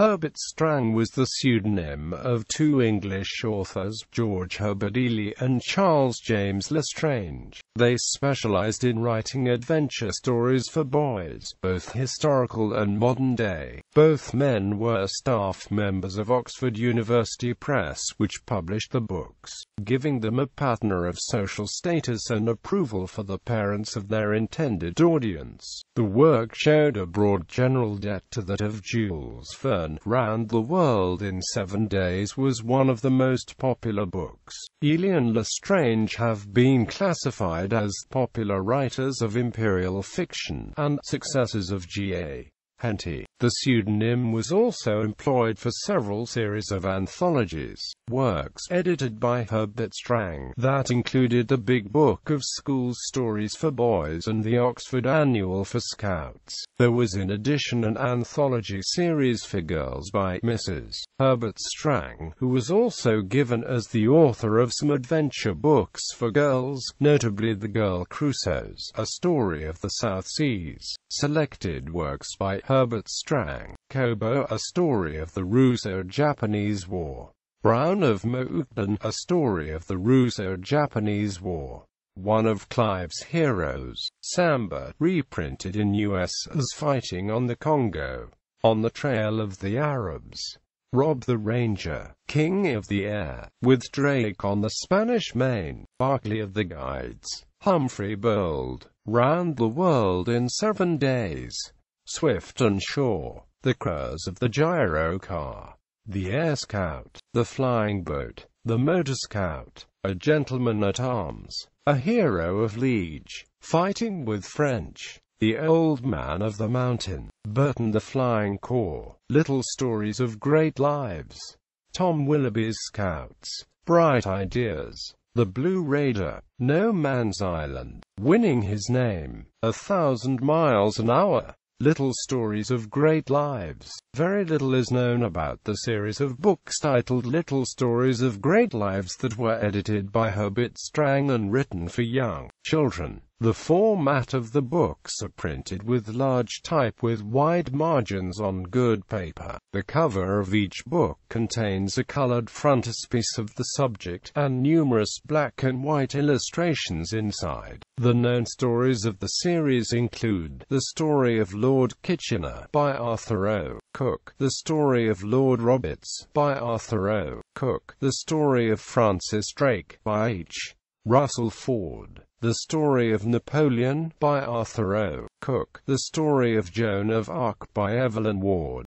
Herbert Strang was the pseudonym of two English authors, George Herbert Ely and Charles James Lestrange. They specialized in writing adventure stories for boys, both historical and modern day. Both men were staff members of Oxford University Press, which published the books, giving them a patina of social status and approval for the parents of their intended audience. The work showed a broad general debt to that of Jules Verne. Round the World in 7 Days was one of the most popular books. Ely and Lestrange have been classified as popular writers of imperial fiction, and successors of G.A. Henty. The pseudonym was also employed for several series of anthologies, works edited by Herbert Strang, that included the Big Book of School Stories for Boys and the Oxford Annual for Scouts. There was in addition an anthology series for girls by Mrs. Herbert Strang, who was also given as the author of some adventure books for girls, notably The Girl Crusoes, A Story of the South Seas, selected works by Herbert Strang, Kobo, A Story of the Russo-Japanese War, Brown of Moukden, A Story of the Russo-Japanese War, one of Clive's heroes, Samba, reprinted in US as Fighting on the Congo, On the Trail of the Arabs, Rob the Ranger, King of the Air, with Drake on the Spanish Main, Barclay of the Guides, Humphrey Bold, Round the World in 7 Days, Swift and Shaw, The Curs of the Gyro Car, The Air Scout, The Flying Boat, The Motor Scout, A Gentleman at Arms, A Hero of Liege, Fighting with French, The Old Man of the Mountain, Burton the Flying Corps, Little Stories of Great Lives, Tom Willoughby's Scouts, Bright Ideas, The Blue Raider, No Man's Island, Winning His Name, 1,000 Miles an Hour, Little Stories of Great Lives. Very little is known about the series of books titled Little Stories of Great Lives that were edited by Herbert Strang and written for young children. The format of the books are printed with large type with wide margins on good paper. The cover of each book contains a colored frontispiece of the subject, and numerous black and white illustrations inside. The known stories of the series include The Story of Lord Kitchener by Arthur O. Cook, The Story of Lord Roberts by Arthur O. Cook, The Story of Francis Drake by H. Russell Ford, The Story of Napoleon by Arthur O. Cook, The Story of Joan of Arc by Evelyn Ward.